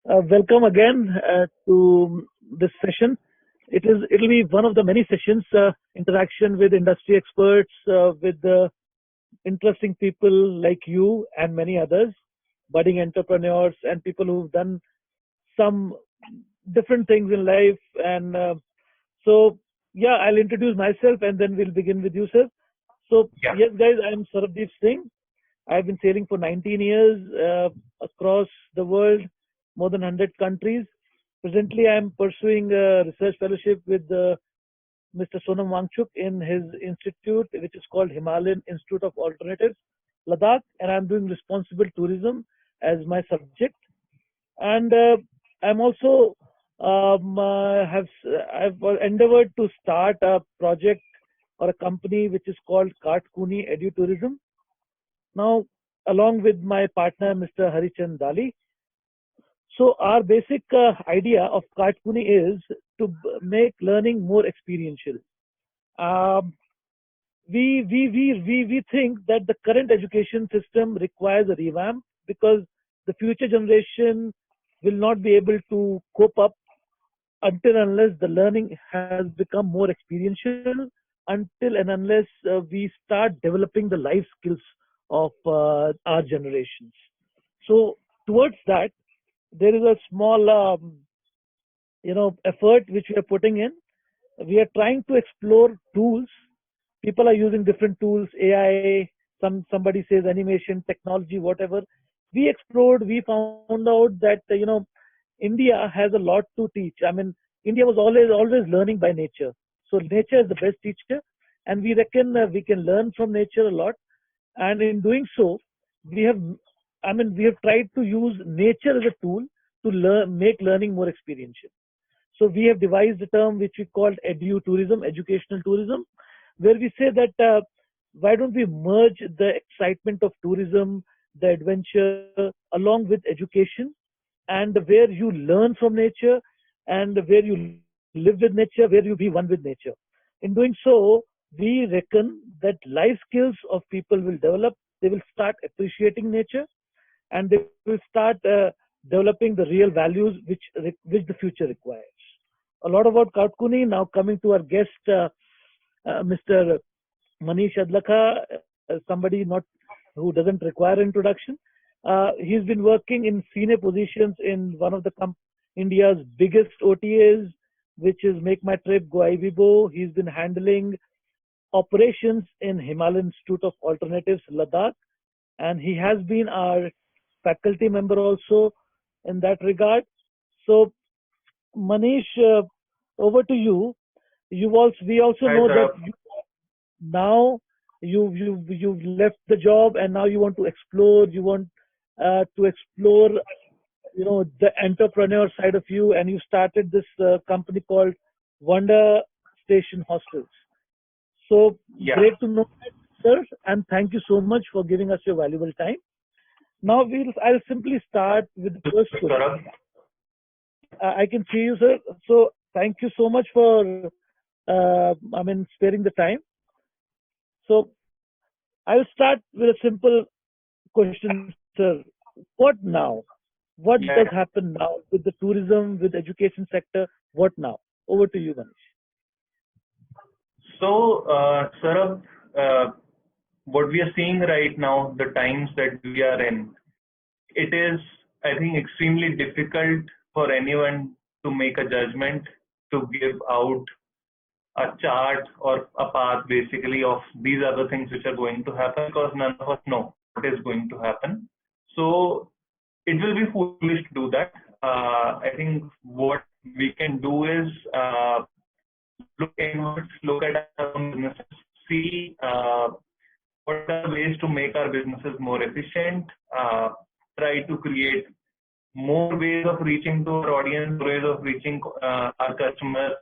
Welcome again to this session. It'll be one of the many sessions, interaction with industry experts, with interesting people like you and many others, budding entrepreneurs and people who've done some different things in life. And so, yeah, I'll introduce myself and then we'll begin with you, sir. So, Yeah. yes, guys, I'm Sarabdeep Singh. I've been sailing for 19 years across the world, more than 100 countries. Presently, I'm pursuing a research fellowship with Mr. Sonam Wangchuk in his institute, which is called Himalayan Institute of Alternatives, Ladakh, and I'm doing responsible tourism as my subject. And I'm also have I've endeavored to start a project or a company which is called Katkuni Edutourism now, along with my partner, Mr. Harichand Dali. So, our basic idea of Kartpuni is to make learning more experiential. Um, we think that the current education system requires a revamp because the future generation will not be able to cope up until unless the learning has become more experiential, until and unless we start developing the life skills of our generations. So towards that, there is a small, effort which we are putting in. We are trying to explore tools. People are using different tools, AI. Somebody says animation, technology, whatever. We explored. We found out that India has a lot to teach. I mean, India was always learning by nature. So nature is the best teacher, and we reckon we can learn from nature a lot. And in doing so, we have, we have tried to use nature as a tool to make learning more experiential. So we have devised a term which we called edu tourism, educational tourism, where we say that why don't we merge the excitement of tourism, the adventure, along with education, and where you learn from nature, and where you live with nature, where you be one with nature. In doing so, we reckon that life skills of people will develop. They will start appreciating nature, and they will start developing the real values which the future requires. A lot about Kautkuni. Now coming to our guest, Mr. Manish Adlakha, somebody not who doesn't require introduction. He's been working in senior positions in one of India's biggest OTAs, which is Make My Trip Go Ibibo. He's been handling operations in Himalayan Institute of Alternatives, Ladakh, and he has been our faculty member also in that regard. So, Manish, over to you. We also Hi, know that Sarab. now you've left the job and now you want to explore. You want to explore, the entrepreneur side of you, and you started this company called Wonder Station Hostels. So Yeah. great to know that, sir, and thank you so much for giving us your valuable time. Now I'll simply start with the first question. Sarab. I can see you, sir. So thank you so much for sparing the time. So I'll start with a simple question, sir. What now? What does Yeah. happen now with the tourism, with education sector? What now? Over to you, Manish. So, Sarab, what we are seeing right now, the times that we are in, it is, I think, extremely difficult for anyone to make a judgment, to give out a chart or a path basically of these are the things which are going to happen because none of us know what is going to happen. So it will be foolish to do that. I think what we can do is look inwards, look at our own businesses, see what are ways to make our businesses more efficient, try to create more ways of reaching to our audience, ways of reaching our customers,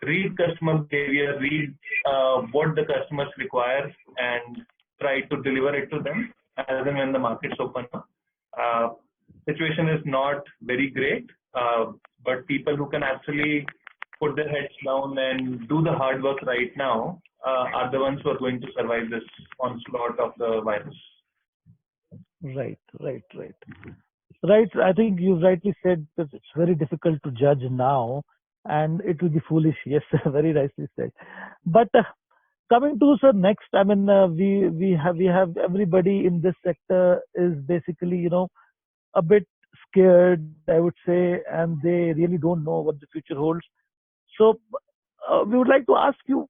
read customer behavior, read what the customers require, and try to deliver it to them as and when the markets open up. Uh, Situation is not very great, but people who can actually put their heads down and do the hard work right now are the ones who are going to survive this onslaught of the virus. Right, right, right. Right. I think you rightly said that it's very difficult to judge now, and it will be foolish. Yes, very nicely said. But coming to sir next, I mean, we have everybody in this sector is basically a bit scared, I would say, and they really don't know what the future holds. So we would like to ask you,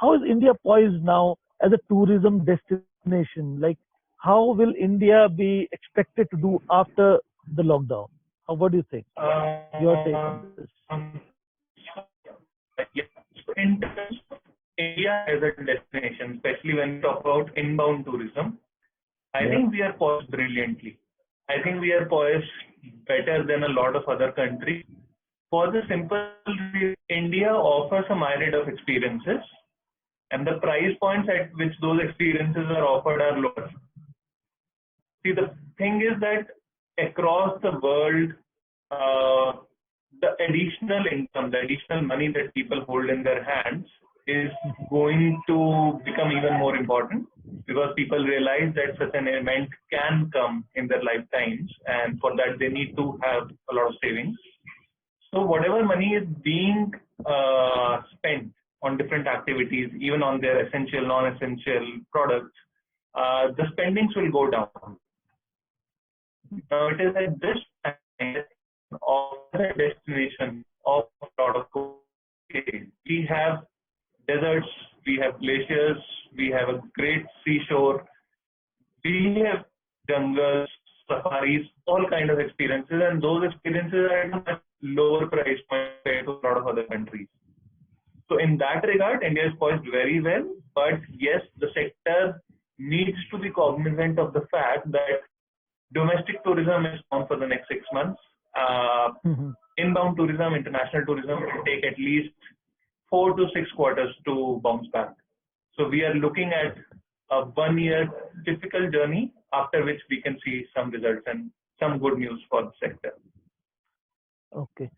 how is India poised now as a tourism destination? Like, how will India be expected to do after the lockdown? What do you think? Your take on Um, this? yeah. So in terms of India as a destination, especially when we talk about inbound tourism, I Yeah. think we are poised brilliantly. I think we are poised better than a lot of other countries. For the simple reason, India offers a myriad of experiences, and the price points at which those experiences are offered are lower. See, the thing is that across the world, uh, the additional income, the additional money that people hold in their hands is going to become even more important because people realize that such an event can come in their lifetimes, and for that, they need to have a lot of savings. So, whatever money is being spent on different activities, even on their essential, non essential products, the spendings will go down. Now it is at this time of the destination of a lot of countries. We have deserts, we have glaciers, we have a great seashore, we have jungles, safaris, all kind of experiences, and those experiences are at a much lower price point compared to a lot of other countries. So in that regard, India is poised very well. But yes, the sector needs to be cognizant of the fact that domestic tourism is down for the next 6 months. Uh, Mhm. Inbound tourism, international tourism will take at least 4 to 6 quarters to bounce back. So we are looking at a 1 year difficult journey after which we can see some results and some good news for the sector. Okay.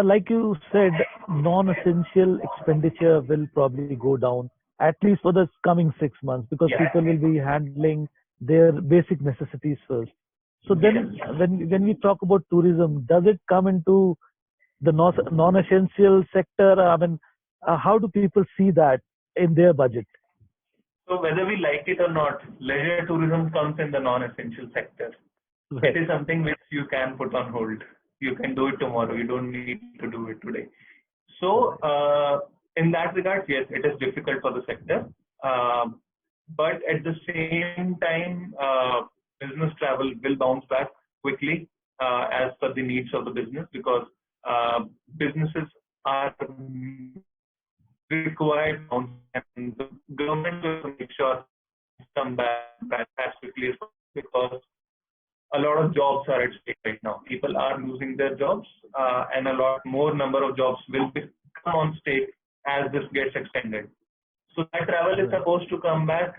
Like you said, non-essential expenditure will probably go down at least for the coming 6 months because Yeah. people will be handling their basic necessities first. So Yes. then, when we talk about tourism, does it come into the non-essential sector? I mean, how do people see that in their budget? So whether we like it or not, leisure tourism comes in the non-essential sector. It Right. is something which you can put on hold. You can do it tomorrow. You don't need to do it today. So, Right. in that regard, yes, it is difficult for the sector. Um, but at the same time, business travel will bounce back quickly as per the needs of the business because uh, businesses are required and the government will make sure come back as quickly as possible because a lot of jobs are at stake right now. People are losing their jobs, and a lot more number of jobs will come on stake as this gets extended. So that travel is Right. supposed to come back.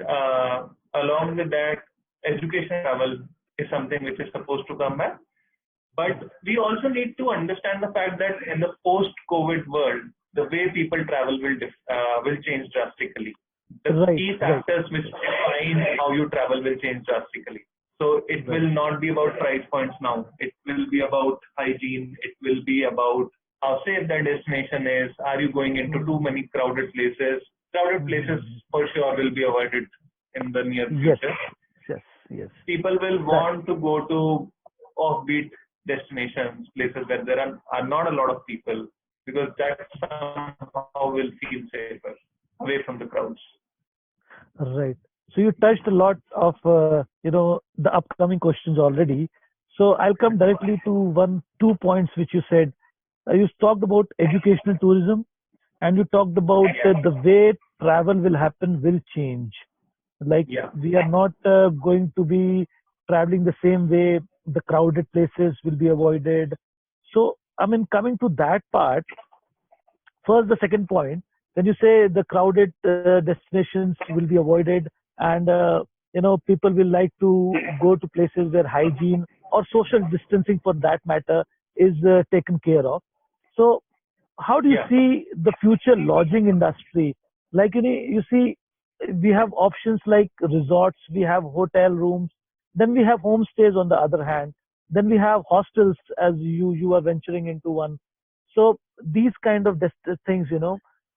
Along with that, education travel is something which is supposed to come back. But we also need to understand the fact that in the post-COVID world, the way people travel will change drastically. The Right. key Right. factors which define how you travel will change drastically. So it Right. will not be about price points now. It will be about hygiene. It will be about how safe that destination is. Are you going into too Mhm. many crowded places? Crowded places Mhm. for sure will be avoided in the near Yes. future. Yes. Yes. People will That. want to go to offbeat destinations, places where there are not a lot of people, because that somehow will feel safer away from the crowds. Right. So you touched a lot of the upcoming questions already. So I'll come directly to two points which you said. You talked about educational tourism, and you talked about Yeah, the way travel will happen will change. Like yeah, we are not going to be traveling the same way. The crowded places will be avoided. So I mean, coming to that part, first, the second point, when you say the crowded destinations will be avoided, and people will like to go to places where hygiene or social distancing, for that matter, is taken care of. So, how do you yeah, see the future lodging industry? Like you see, we have options like resorts, we have hotel rooms, Then we have homestays on the other hand. Then we have hostels, as you are venturing into one. So these kind of things,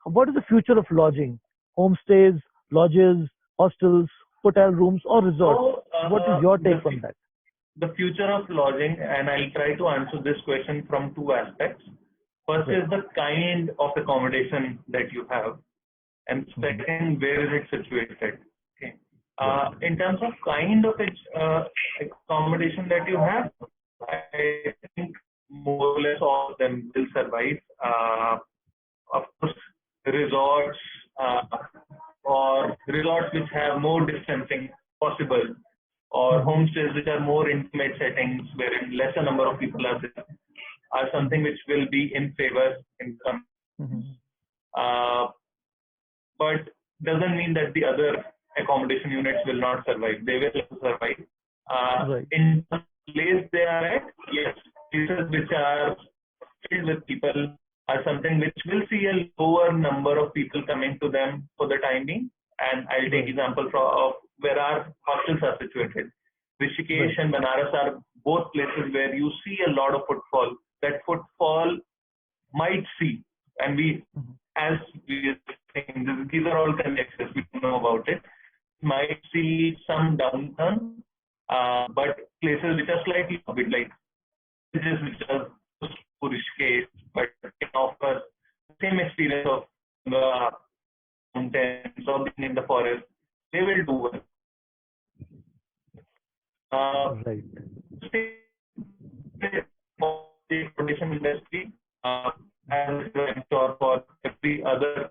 what is the future of lodging? Homestays, lodges, hostels, hotel rooms, or resorts? So, What is your take on that? the future of lodging, and I'll try to answer this question from two aspects. First Right. is the kind of accommodation that you have, and second, where is it situated? Okay. In terms of kind of accommodation that you have, I think more or less all of them will survive. Of course, resorts or resorts which have more distancing possible, or homestays which are more intimate settings wherein lesser number of people are there, are something which will be in favor in some. Uh, but doesn't mean that the other accommodation units will not survive. They will survive. Right. In the place they are at, yes, places which are filled with people are something which will see a lower number of people coming to them for the time being. And I'll take example of where our hostels are situated. Rishikesh and Banaras are both places where you see a lot of footfall. That footfall might see, and as we are saying, these are all conjectures, we don't know about it, might see some downturn, but places which are slightly a bit like villages which are close to Rishikesh, but can offer the same experience of the mountains or being in the forest, they will do well. Right. The accommodation industry, as I'm sure for every other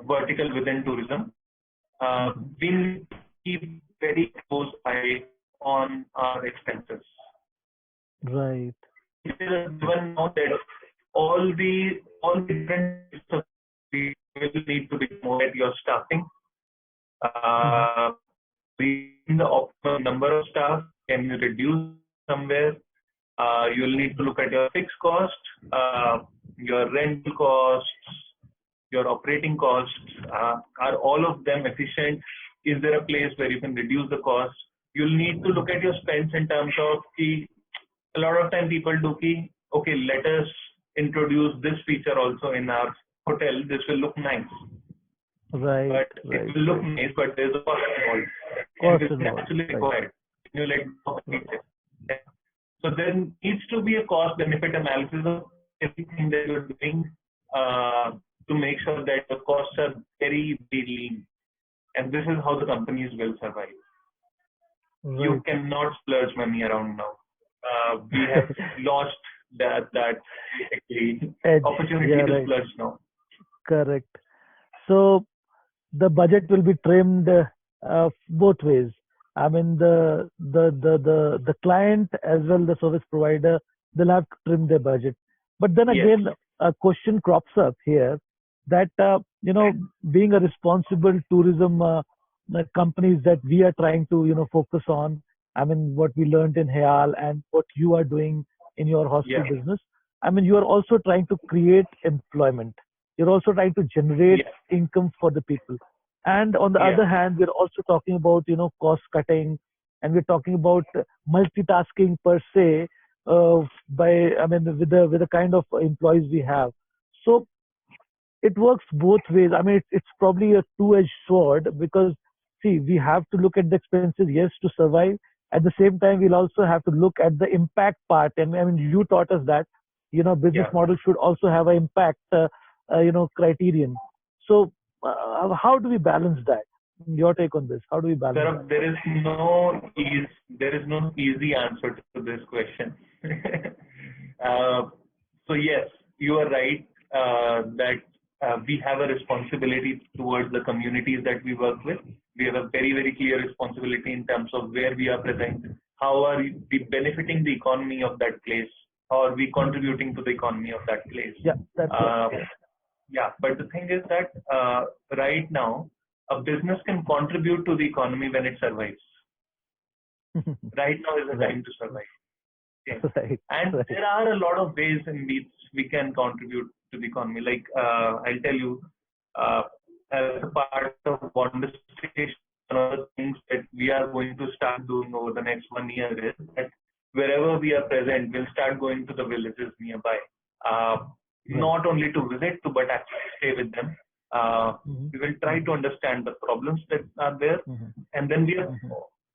vertical within tourism, we need to keep very close eye on our expenses. Right. It is given now that all the different we will need to be more at your staffing. In the optimal number of staff, can you reduce somewhere? You'll need to look at your fixed cost, your rental costs, your operating costs. Are all of them efficient? Is there a place where you can reduce the cost? You'll need to look at your spends in terms of a lot of time people do okay, let us introduce this feature also in our hotel. This will look nice. Right. But it will look nice, but there's a cost involved. Cost and involved. Actually required. You So there needs to be a cost-benefit analysis of everything that you're doing to make sure that the costs are very, very lean. And this is how the companies will survive. Right. You cannot splurge money around now. We have lost that Edge. opportunity to splurge now. Correct. So the budget will be trimmed both ways. I mean, the client as well the service provider, they'll have to trim their budget. But then again, a question crops up here that being a responsible tourism companies that we are trying to focus on. I mean, what we learned in Hayal and what you are doing in your hostel business. I mean, you are also trying to create employment. You're also trying to generate income for the people. And on the other hand, we're also talking about cost cutting, and we're talking about multitasking per se. With the kind of employees we have, so it works both ways. I mean, it's probably a two-edged sword because see, we have to look at the expenses, yes, to survive. At the same time, we'll also have to look at the impact part. And I mean, you taught us that business model should also have an impact criterion. So how do we balance that? Your take on this? How do we balance that? There is no easy answer to this question. So yes, you are right that we have a responsibility towards the communities that we work with. We have a very, very clear responsibility in terms of where we are present. How are we benefiting the economy of that place? How are we contributing to the economy of that place? Yeah, that's but the thing is that right now, a business can contribute to the economy when it survives. Right now is the time to survive. Okay. There are a lot of ways in which we can contribute to the economy. Like I'll tell you, as a part of Wonder Station, one of the things that we are going to start doing over the next 1 year is that wherever we are present, we'll start going to the villages nearby. Not only to visit, but actually stay with them. We will try to understand the problems that are there, and then we are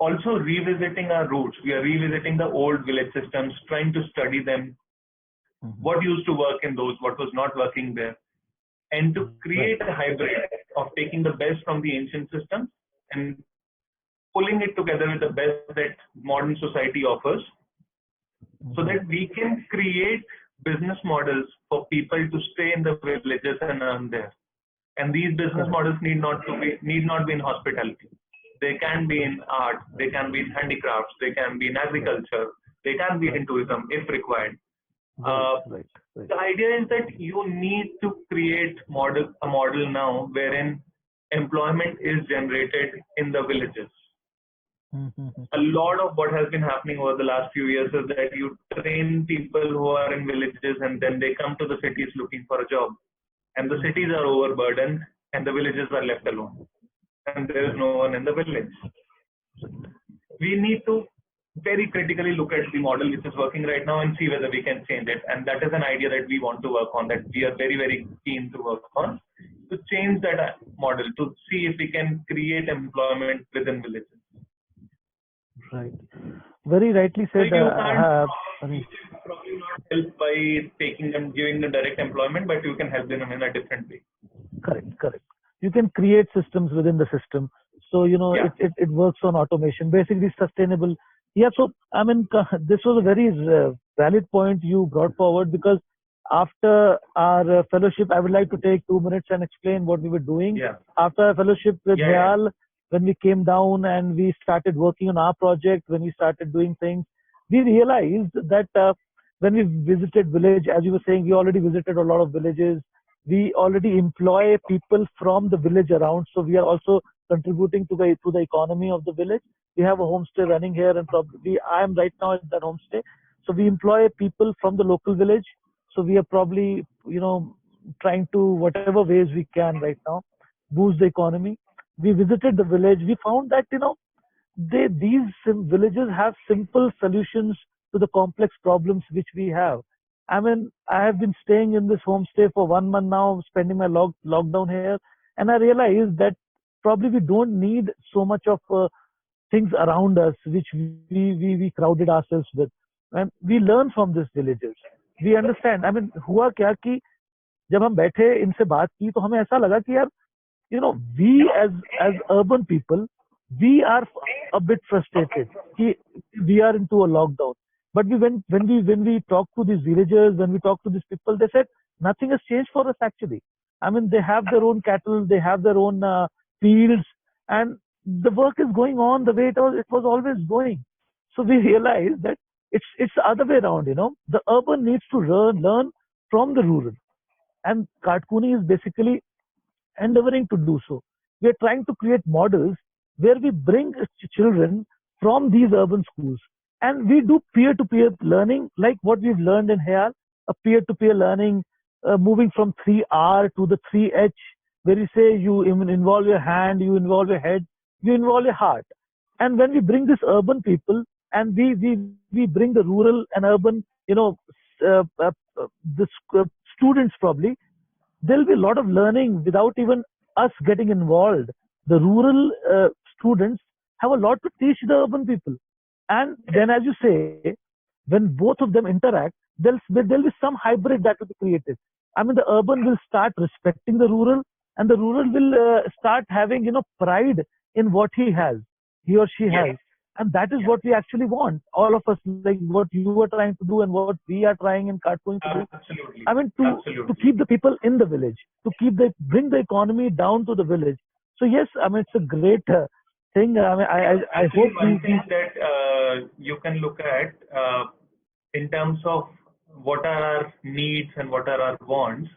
also revisiting our roots. We are revisiting the old village systems, trying to study them, what used to work in those, what was not working there, and to create a hybrid of taking the best from the ancient systems and pulling it together with the best that modern society offers, so that we can create business models for people to stay in the villages and earn there. And these business models need not be in hospitality. They can be in art, they can be in handicrafts, they can be in agriculture, they can be in tourism if required. The idea is that you need to create a model now wherein employment is generated in the villages. A lot of what has been happening over the last few years is that you train people who are in villages and then they come to the cities looking for a job. And the cities are overburdened and the villages are left alone. And there is no one in the village. We need to very critically look at the model which is working right now and see whether we can change it. And that is an idea that we want to work on, that we are very, very keen to work on, to change that model, to see if we can create employment within villages. Right. Very rightly said. So probably not help by taking them, giving them direct employment, but you can help them in a different way. Correct. You can create systems within the system. So, it works on automation, basically sustainable. Yeah, so, I mean, this was a very valid point you brought forward, because after our fellowship, I would like to take 2 minutes and explain what we were doing. After our fellowship with Nehal, when we came down and we started working on our project, when we started doing things, we realized that when we visited village, as you were saying, we already visited a lot of villages. We already employ people from the village around, so we are also contributing to the economy of the village. We have a homestay running here, and probably I am right now at that homestay. So we employ people from the local village. So we are probably, trying to, whatever ways we can right now, boost the economy. We visited the village. We found that, these villages have simple solutions to the complex problems which we have. I mean, I have been staying in this homestay for 1 month now, spending my lockdown here, and I realized that probably we don't need so much of things around us which we crowded ourselves with. And we learn from these villages. We understand. I mean, हुआ क्या कि जब हम बैठे इनसे बात की तो हमें ऐसा लगा कि यार, we as urban people, we are a bit frustrated. We are into a lockdown. But when we talk to these villagers, when we talk to these people, they said nothing has changed for us actually. I mean, they have their own cattle, they have their own fields, and the work is going on the way it was always going. So we realized that it's the other way around. The urban needs to learn from the rural, and Katkuni is basically endeavoring to do so. We are trying to create models where we bring children from these urban schools, and we do peer-to-peer learning, like what we've learned in here, a peer-to-peer learning, moving from 3R to the 3H, where you say you involve your hand, you involve your head, you involve your heart. And when we bring this urban people, and we bring the rural and urban, the students probably, there'll be a lot of learning without even us getting involved. The rural students have a lot to teach the urban people. And then, as you say, when both of them interact, there'll be some hybrid that will be created. I mean, the urban will start respecting the rural, and the rural will start having, pride in what he or she has. And that is what we actually want, all of us, like what you are trying to do and what we are trying in Katkuni to do. Absolutely. I mean, to keep the people in the village, to bring the economy down to the village. So yes, I mean, it's a great thing. I mean, I hope one thing that you can look at in terms of what are our needs and what are our wants.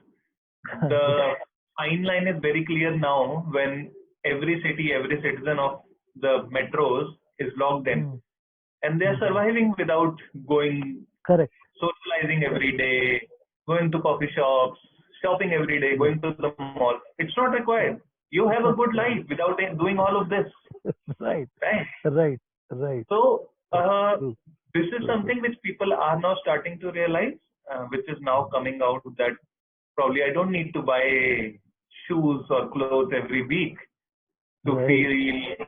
The fine line is very clear now when every city, every citizen of the metros is logged in, and they are surviving without going, socializing every day, going to coffee shops, shopping every day, going to the mall. It's not required. You have a good life without doing all of this. Right. Right. Right. So True. this is True. True. something which people are now starting to realize, which is now coming out that probably I don't need to buy shoes or clothes every week to Right. feel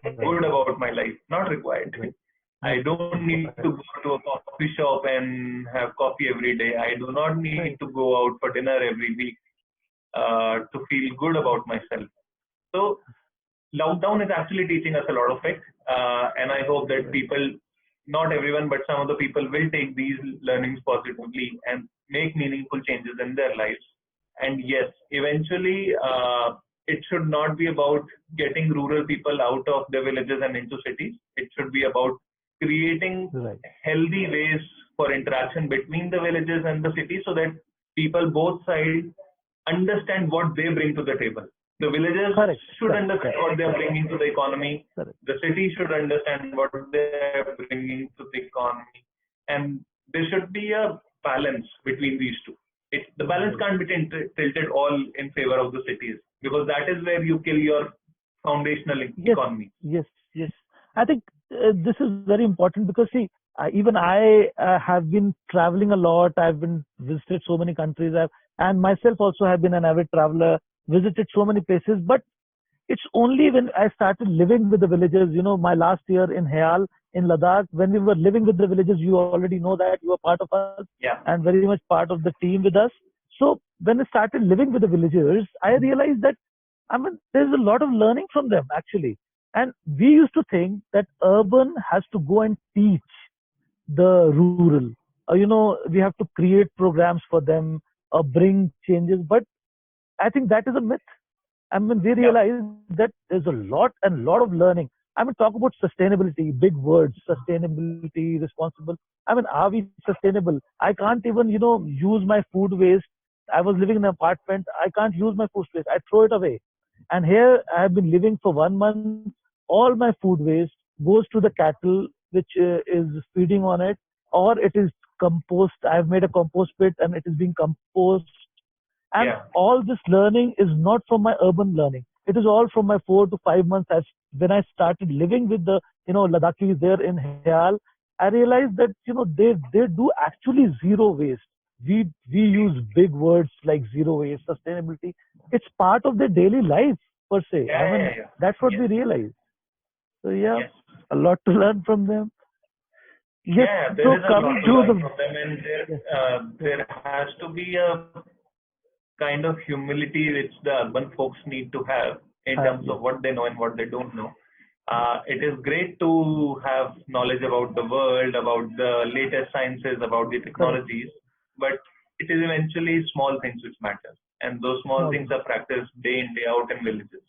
Right. good about my life. Not required. Right. Not I don't need to required. go to a coffee shop and have coffee every day. I do not need Right. to go out for dinner every week to feel good about myself. So lockdown is actually teaching us a lot of it, and I hope that Right. people, not everyone, but some of the people will take these learnings positively and make meaningful changes in their lives. And yes, eventually, it should not be about getting rural people out of the villages and into cities. It should be about creating Right. healthy ways for interaction between the villages and the cities so that people both sides understand what they bring to the table. The villagers Correct. should Correct. understand Correct. what they are bringing to the economy. Correct. The city should understand what they are bringing to the economy. And there should be a balance between these two. The balance Right. can't be tilted all in favor of the cities because that is where you kill your foundational Yes. economy. Yes. Yes. I think this is very important because see, even I have been traveling a lot. I've been visited so many countries. And myself also have been an avid traveler, visited so many places. But it's only when I started living with the villagers, my last year in Hayal in Ladakh, when we were living with the villagers, you already know that you are part of us Yeah. and very much part of the team with us. So when I started living with the villagers, I realized that, there's a lot of learning from them actually. And we used to think that urban has to go and teach the rural. We have to create programs for them or bring changes. But I think that is a myth. We Yeah. realize that there's a lot of learning. Talk about sustainability, big words, sustainability, responsible. Are we sustainable? I can't even, use my food waste. I was living in an apartment. I can't use my food waste. I throw it away. And here I have been living for 1 month. All my food waste goes to the cattle, which is feeding on it, or it is compost. I've made a compost pit and it is being compost. And Yeah. all this learning is not from my urban learning. It is all from my 4 to 5 months as when I started living with the Ladakhis there in Hayal. I realized that they do actually zero waste. We use big words like zero waste, sustainability. It's part of their daily life per se. Yeah. Yeah. Yeah. That's what Yes. we realize. So yeah, Yes. a lot to learn from them. Yes. Yeah, there So is a lot coming to to learn the from them, and yes, there has to be a kind of humility which the urban folks need to have in terms yes, of what they know and what they don't know. It is great to have knowledge about the world, about the latest sciences, about the correct, technologies, but it is eventually small things which matter, and those small small things things. are practiced day in day out in villages.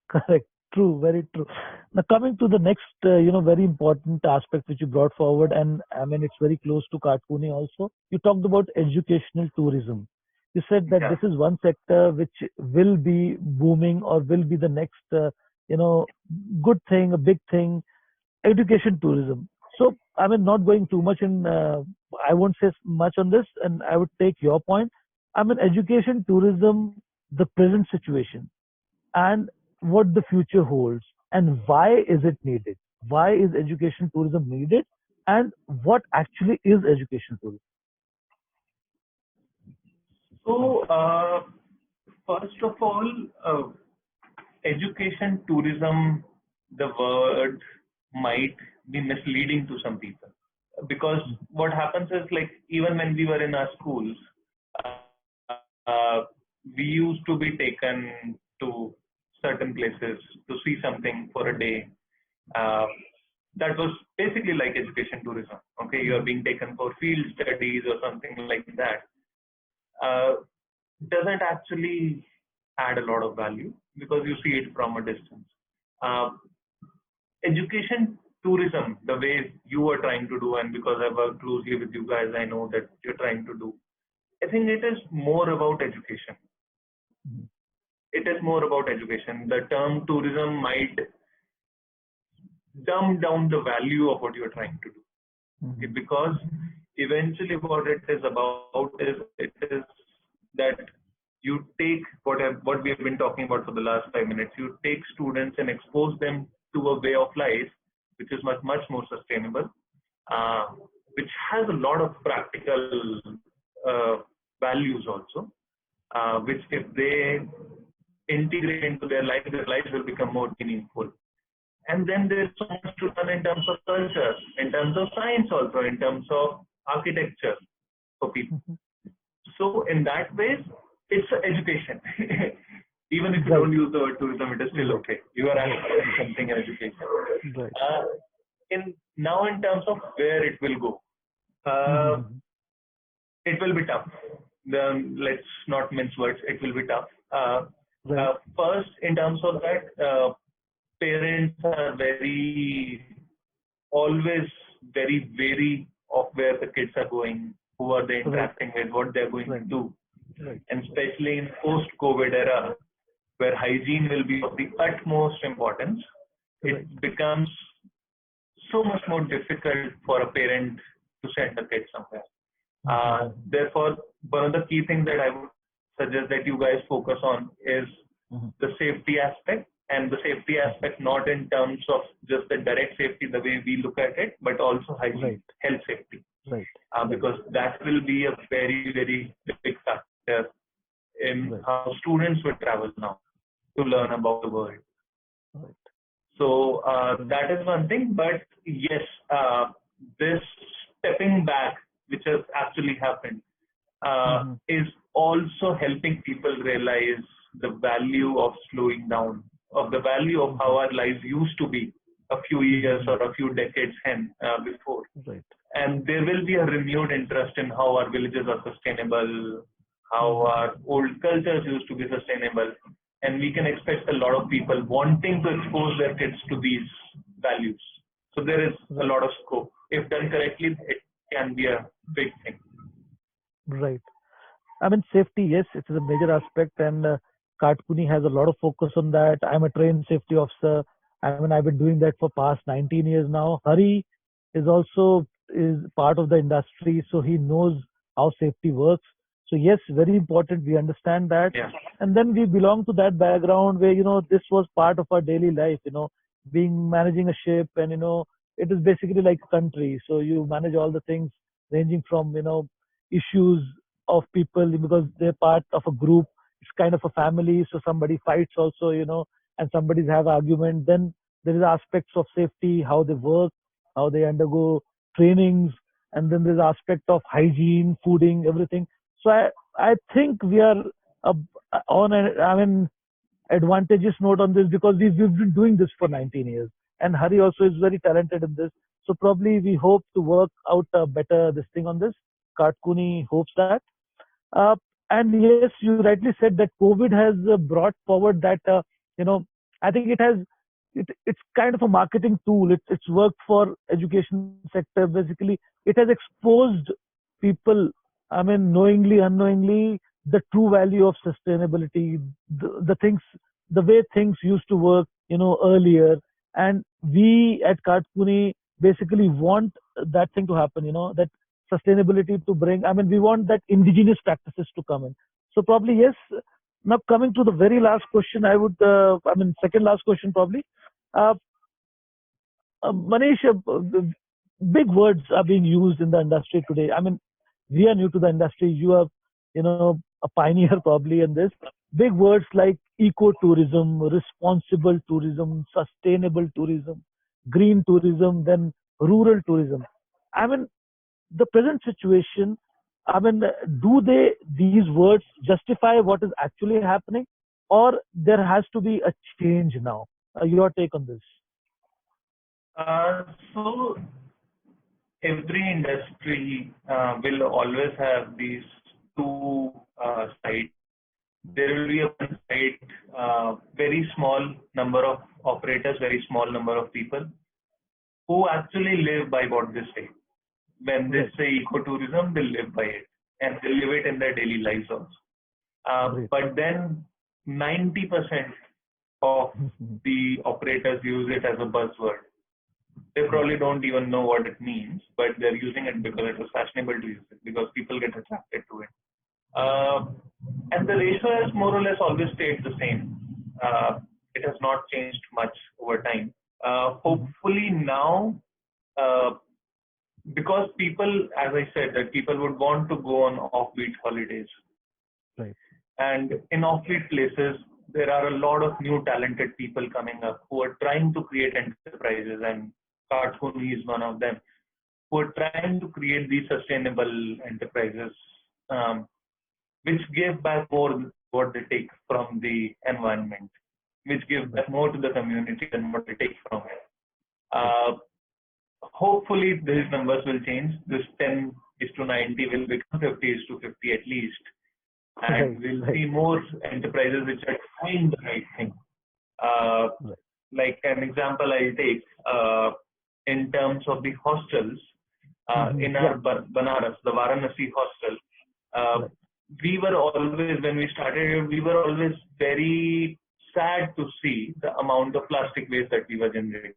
Correct. True. Very true. Now, coming to the next, very important aspect which you brought forward, and it's very close to Katpuni also. You talked about educational tourism. You said that Yeah. this is one sector which will be booming or will be the next, you know, good thing, a big thing, education tourism. So, not going too much in, I won't say much on this, and I would take your point. Education tourism, the present situation and what the future holds and why is it needed, why is education tourism needed, and what actually is education tourism. So, first of all, education tourism, the word might be misleading to some people because what happens is like even when we were in our schools, we used to be taken to certain places to see something for a day. Uh, that was basically like education tourism. Okay, you are Mhm. being taken for field studies or something like that. Uh, doesn't actually add a lot of value because you see it from a distance. Uh, education tourism, the way you are trying to do, and because I work closely with you guys, I know that you're trying to do. I think it is more about education. Mhm. It is more about education. The term tourism might dumb down the value of what you're trying to do. Okay, Mhm. because eventually what it is about is it is that you take what we have been talking about for the last 5 minutes. You take students and expose them to a way of life which is much more sustainable, uh, which has a lot of practical values also, which if they integrate into their lives will become more meaningful. And then there's so much to learn in terms of culture, in terms of science also, in terms of architecture for people. So in that way, it's education. Even if you don't use the word tourism, it is still okay. You are actually something in education. Now in terms of where it will go, it will be tough. Let's not mince words. It will be tough. First, in terms of that, parents are always very wary of where the kids are going, who are they interacting with, what they're going to do. And especially in post-COVID era, where hygiene will be of the utmost importance, it becomes so much more difficult for a parent to send a kid somewhere. Therefore, one of the key things that I would suggest that you guys focus on is the safety aspect, and the safety aspect not in terms of just the direct safety, the way we look at it, but also hygiene, health safety. Because that will be a very, very big factor in how students will travel now to learn about the world. So that is one thing. But yes, this stepping back, which has actually happened, is also helping people realize the value of slowing down, of the value of how our lives used to be a few years or a few decades before. And there will be a renewed interest in how our villages are sustainable, how our old cultures used to be sustainable. And we can expect a lot of people wanting to expose their kids to these values. So there is a lot of scope. If done correctly, it can be a big thing. Right. I mean, safety, yes, it is a major aspect, and Kartpuni has a lot of focus on that. I'm a trained safety officer. I mean, I've been doing that for past 19 years now. Hari is also part of the industry, so he knows how safety works. So yes, very important. We understand that. And then we belong to that background where, this was part of our daily life, managing a ship, and, it is basically like a country. So you manage all the things ranging from, issues of people because they're part of a group. It's kind of a family. So somebody fights also, and somebody's have argument. Then there is aspects of safety, how they work, how they undergo trainings, and then there's aspect of hygiene, fooding, everything. So I think we are on an advantageous note on this because we've been doing this for 19 years. And Hari also is very talented in this. So probably we hope to work out a better this thing on this. Kartpuni hopes that. And yes, you rightly said that COVID has brought forward that, I think it's kind of a marketing tool. It's worked for education sector. Basically, it has exposed people, I mean, knowingly, unknowingly, the true value of sustainability, the way things used to work, earlier. And we at Kartpuni basically want that thing to happen, that sustainability to bring. I mean, we want that indigenous practices to come in. So probably, yes. Now coming to the very last question, second last question probably. Manish, big words are being used in the industry today. I mean, we are new to the industry. You are, a pioneer probably in this. Big words like eco-tourism, responsible tourism, sustainable tourism, green tourism, then rural tourism. I mean, the present situation, do these words justify what is actually happening, or there has to be a change now? Your take on this? So every industry will always have these two sides. There will be a one side, very small number of operators, very small number of people who actually live by what they say. When they say ecotourism, they live by it, and they live it in their daily lives also. But then 90% of the operators use it as a buzzword. They probably don't even know what it means, but they're using it because it was fashionable to use it, because people get attracted to it. And the ratio has more or less always stayed the same. It has not changed much over time. Hopefully now, because people, as I said, that people would want to go on offbeat holidays. Right. And in offbeat places, there are a lot of new talented people coming up who are trying to create enterprises, and Kartpuni is one of them, who are trying to create these sustainable enterprises, which give back more than what they take from the environment, which give back more to the community than what they take from it. Hopefully, these numbers will change. This 10:90 will become 50:50 at least. And we'll see more enterprises which are doing the right thing. Like an example I'll take, in terms of the hostels, in our Banaras, the Varanasi hostel, we were always, when we started, we were always very sad to see the amount of plastic waste that we were generating.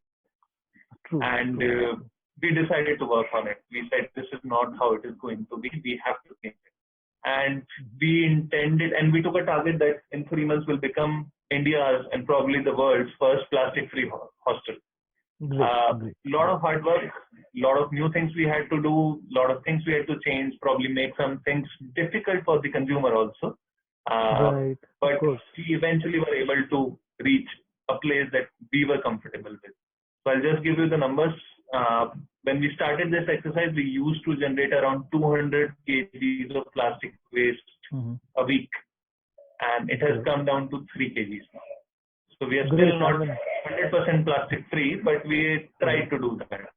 And we decided to work on it. We said, this is not how it is going to be. We have to change it. And we intended, and we took a target that in 3 months will become India's and probably the world's first plastic-free hostel. Lot of hard work, lot of new things we had to do, lot of things we had to change, probably make some things difficult for the consumer also. But we eventually were able to reach a place that we were comfortable with. So I'll just give you the numbers. When we started this exercise, we used to generate around 200 kgs of plastic waste a week, and it has come down to 3 kgs now. So we are still not 100% plastic free, but we try to do that.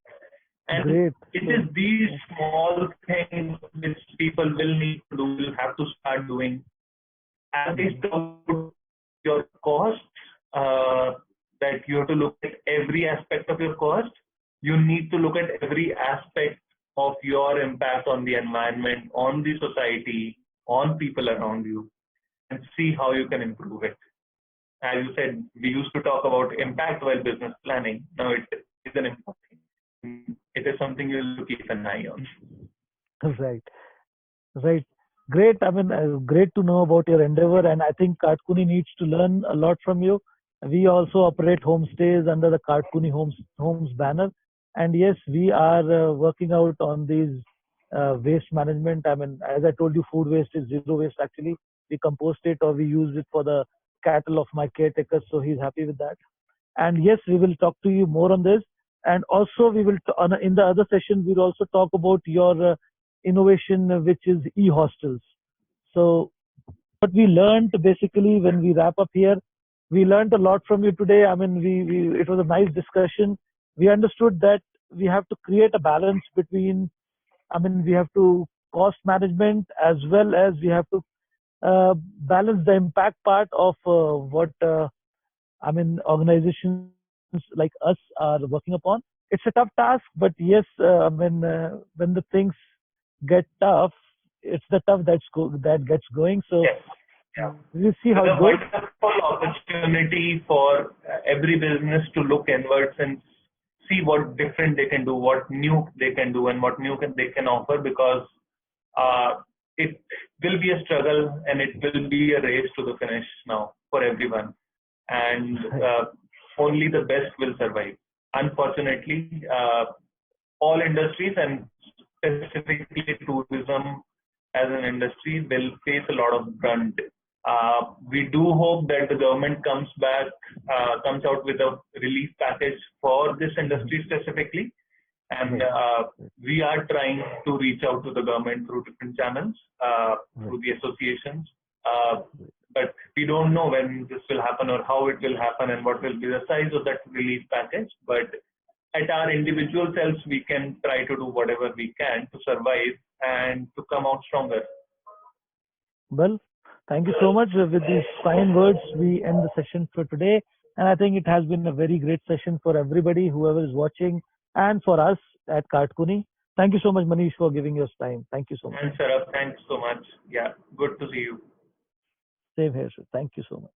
And it is these small things which people will need to do, will have to start doing. At least your costs, that you have to look at every aspect of your cost. You need to look at every aspect of your impact on the environment, on the society, on people around you, and see how you can improve it. As you said, we used to talk about impact while business planning. Now it is an important thing. It is something you will keep an eye on. Right. Great. I mean, great to know about your endeavor, and I think Kartpuni needs to learn a lot from you. We also operate homestays under the Kartpuni Homes banner. And yes, we are working out on these waste management. I mean, as I told you, food waste is zero waste actually. We compost it or we use it for the cattle of my caretaker, so he's happy with that. And yes, we will talk to you more on this. And also we will, in the other session, we'll also talk about your innovation, which is e-hostels. So what we learned basically when we wrap up here, we learned a lot from you today. I mean, it was a nice discussion. We understood that we have to create a balance between, I mean, we have to cost management as well as we have to balance the impact part of what, I mean, organizations like us are working upon. It's a tough task, but yes, when the things get tough, it's the tough that gets going. So we'll see how it goes. It's a wonderful opportunity for every business to look inwards and see what different they can do, what new they can do, and what new they can offer, because it will be a struggle and it will be a race to the finish now for everyone. And only the best will survive. Unfortunately, all industries, and specifically tourism as an industry, will face a lot of brunt. We do hope that the government comes out with a relief package for this industry specifically. And we are trying to reach out to the government through different channels, through the associations. But we don't know when this will happen or how it will happen and what will be the size of that relief package. But at our individual selves, we can try to do whatever we can to survive and to come out stronger. Well, thank you so much. With these fine words, we end the session for today. And I think it has been a very great session for everybody, whoever is watching, and for us at Kartpuni. Thank you so much, Manish, for giving us time. Thank you so much. And Saurabh, thanks so much. Yeah, good to see you. Same here, sir. Thank you so much.